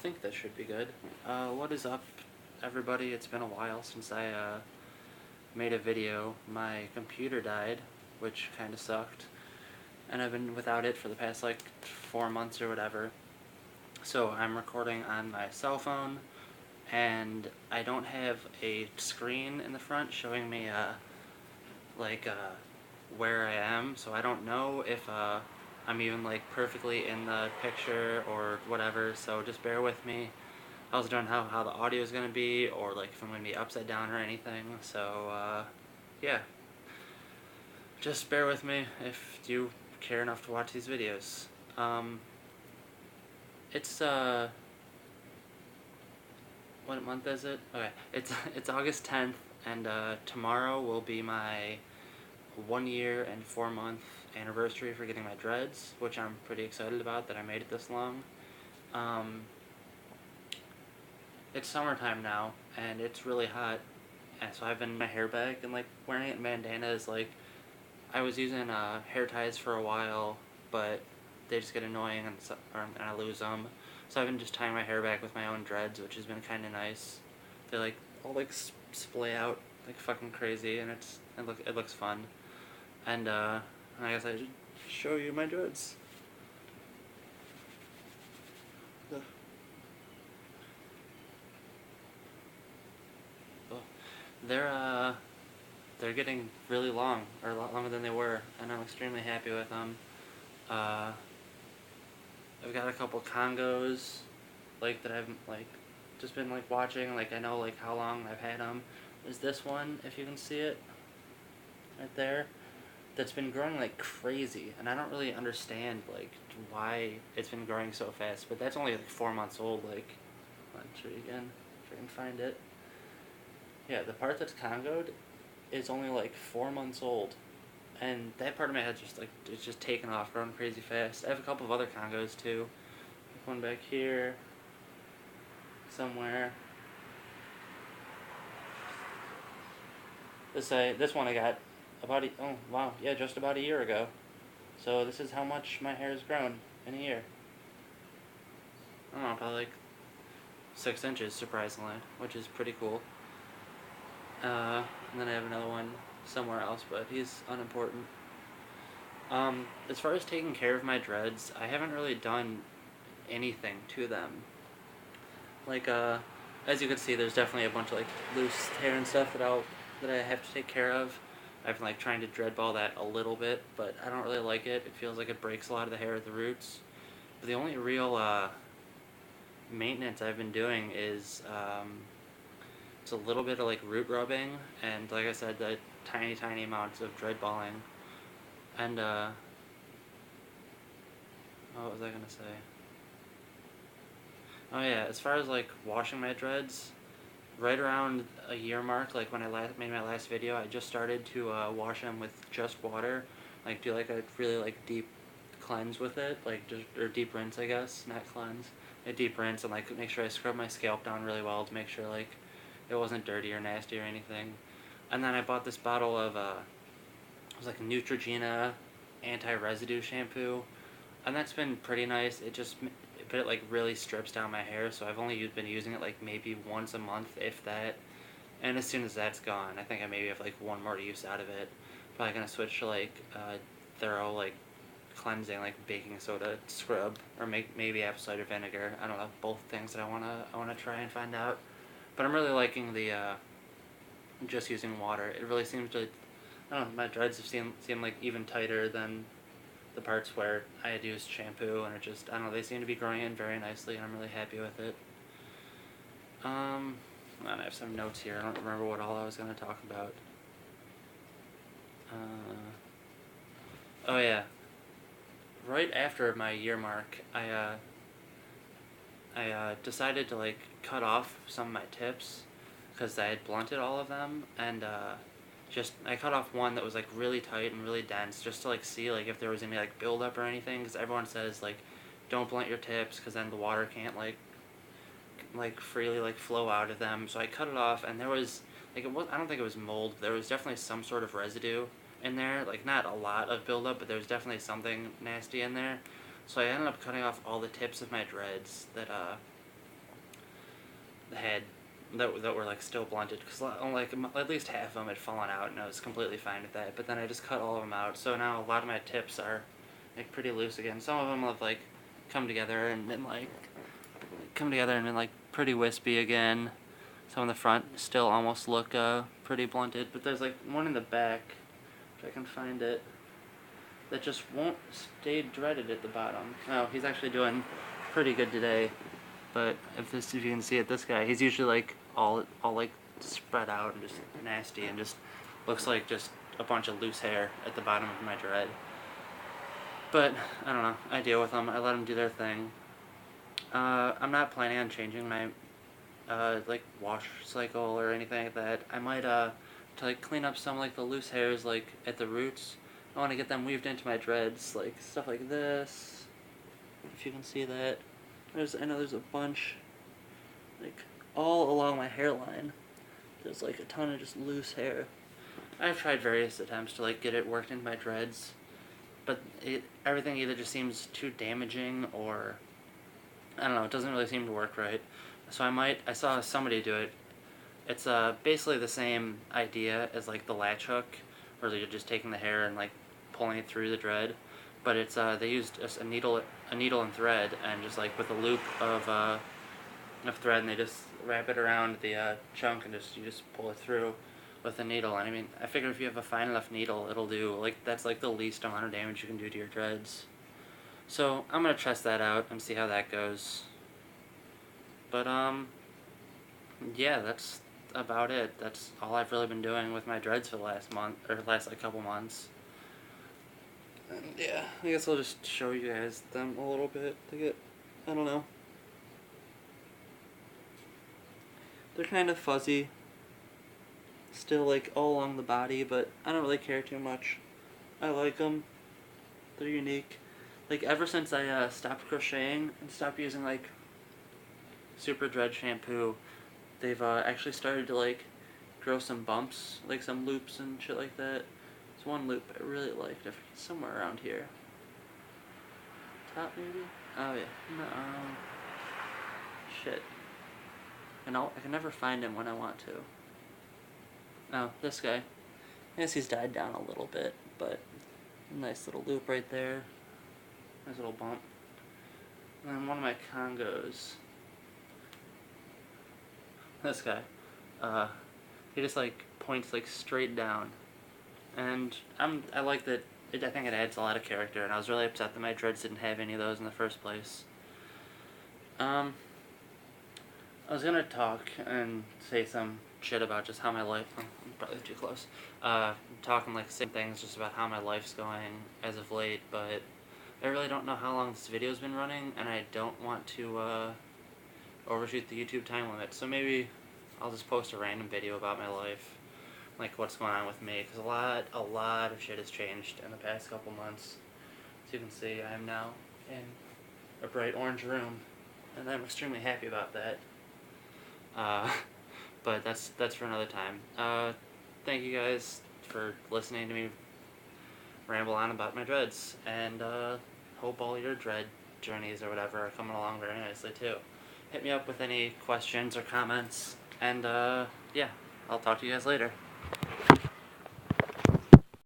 think this should be good. What is up, everybody? It's been a while since I made a video. My computer died, which kind of sucked, and I've been without it for the past like 4 months or whatever. So I'm recording on my cell phone, and I don't have a screen in the front showing me where I am, so I don't know if I'm even like perfectly in the picture or whatever, so just bear with me. I was wondering how the audio is going to be, or like if I'm going to be upside down or anything, so yeah. Just bear with me if you care enough to watch these videos. It's what month is it? Okay, it's August 10th, and tomorrow will be my 1 year and 4 month anniversary for getting my dreads, which I'm pretty excited about that I made it this long. It's summertime now, and it's really hot, and so I've been in my hair bag and like wearing it in bandanas. Like, I was using hair ties for a while, but they just get annoying and I lose them. So I've been just tying my hair back with my own dreads, which has been kind of nice. They like all like splay out like fucking crazy, and it looks fun. And I guess I should show you my dreads. They're getting really long, or a lot longer than they were, and I'm extremely happy with them. I've got a couple Congos, like that I've like just been like watching. Like, I know like how long I've had them. There's this one, if you can see it, right there, that's been growing like crazy, and I don't really understand like why it's been growing so fast. But that's only like 4 months old. Like, let me show you again if I can find it. Yeah, the part that's Congoed is only like 4 months old, and that part of my head just like it's just taken off, growing crazy fast. I have a couple of other Congos too. One back here, somewhere. This one I got oh wow, yeah, just about a year ago. So this is how much my hair has grown in a year. I don't know, probably like 6 inches, surprisingly, which is pretty cool. And then I have another one somewhere else, but he's unimportant. As far as taking care of my dreads, I haven't really done anything to them. Like, as you can see, there's definitely a bunch of like loose hair and stuff that I have to take care of. I've been like trying to dread ball that a little bit, but I don't really like it. It feels like it breaks a lot of the hair at the roots. But the only real maintenance I've been doing is it's a little bit of like root rubbing, and like I said, the tiny amounts of dread balling. And what was I gonna say? Oh yeah, as far as like washing my dreads, right around a year mark, like when I made my last video, I just started to wash them with just water. Like, do like a really like deep cleanse with it, like just, or deep rinse, I guess, not cleanse. A deep rinse, and like make sure I scrub my scalp down really well to make sure like it wasn't dirty or nasty or anything. And then I bought this bottle of it was like Neutrogena anti-residue shampoo, and that's been pretty nice. But it like really strips down my hair, so I've only been using it like maybe once a month, if that. And as soon as that's gone, I think I maybe have like one more use out of it. Probably gonna switch to like thorough like cleansing, like baking soda scrub, or maybe apple cider vinegar. I don't know, both things that I wanna try and find out. But I'm really liking the just using water. It really seems to, I don't know, my dreads have seemed like even tighter than the parts where I had used shampoo, and it just, I don't know, they seem to be growing in very nicely, and I'm really happy with it. And I have some notes here. I don't remember what all I was going to talk about. Oh yeah, right after my year mark, I decided to like cut off some of my tips because I had blunted all of them, and I cut off one that was like really tight and really dense, just to like see like if there was any like buildup or anything, because everyone says like don't blunt your tips because then the water can't like freely like flow out of them. So I cut it off, and there was like, I don't think it was mold, but there was definitely some sort of residue in there, like not a lot of buildup, but there was definitely something nasty in there. So I ended up cutting off all the tips of my dreads that had that were like still blunted, because like at least half of them had fallen out, and I was completely fine with that. But then I just cut all of them out, so now a lot of my tips are like pretty loose again. Some of them have like come together and been like pretty wispy again. Some in the front still almost look pretty blunted, but there's like one in the back, if I can find it, that just won't stay dreaded at the bottom. Oh, he's actually doing pretty good today. But if you can see it, this guy, he's usually like all like spread out and just nasty and just looks like just a bunch of loose hair at the bottom of my dread. But I don't know. I deal with them. I let them do their thing. I'm not planning on changing my like wash cycle or anything like that. I might to like clean up some like the loose hairs like at the roots. I want to get them weaved into my dreads, like stuff like this. If you can see that. I know there's a bunch, like, all along my hairline. There's, like, a ton of just loose hair. I've tried various attempts to, like, get it worked into my dreads, but everything either just seems too damaging or, I don't know, it doesn't really seem to work right. So I saw somebody do it. It's basically the same idea as, like, the latch hook, where you're just taking the hair and, like, pulling it through the dread. But it's they used a needle and thread, and just like with a loop of thread, and they just wrap it around the chunk, and you just pull it through with a needle. And I mean, I figure if you have a fine enough needle, it'll do like that's like the least amount of damage you can do to your dreads. So I'm gonna test that out and see how that goes. But yeah, that's about it. That's all I've really been doing with my dreads for the last month or last like couple months. And yeah, I guess I'll just show you guys them a little bit to get, I don't know. They're kind of fuzzy, still like all along the body, but I don't really care too much. I like them. They're unique. Like ever since I stopped crocheting and stopped using like Super Dread shampoo, they've actually started to like grow some bumps, like some loops and shit like that. There's one loop I really liked, somewhere around here. Top maybe? Oh yeah. No, shit. I can never find him when I want to. Oh, this guy. I guess he's died down a little bit, but a nice little loop right there. Nice little bump. And then one of my Congos. This guy. He just like points like straight down. And I like that. I think it adds a lot of character, and I was really upset that my dreads didn't have any of those in the first place. I was gonna talk and say some shit about just how my life. Oh, I'm probably too close. Talking like same things just about how my life's going as of late, but I really don't know how long this video's been running, and I don't want to overshoot the YouTube time limit. So maybe I'll just post a random video about my life. Like what's going on with me, because a lot of shit has changed in the past couple months. As you can see, I am now in a bright orange room, and I'm extremely happy about that. But that's for another time. Thank you guys for listening to me ramble on about my dreads, and hope all your dread journeys or whatever are coming along very nicely too. Hit me up with any questions or comments, and yeah, I'll talk to you guys later.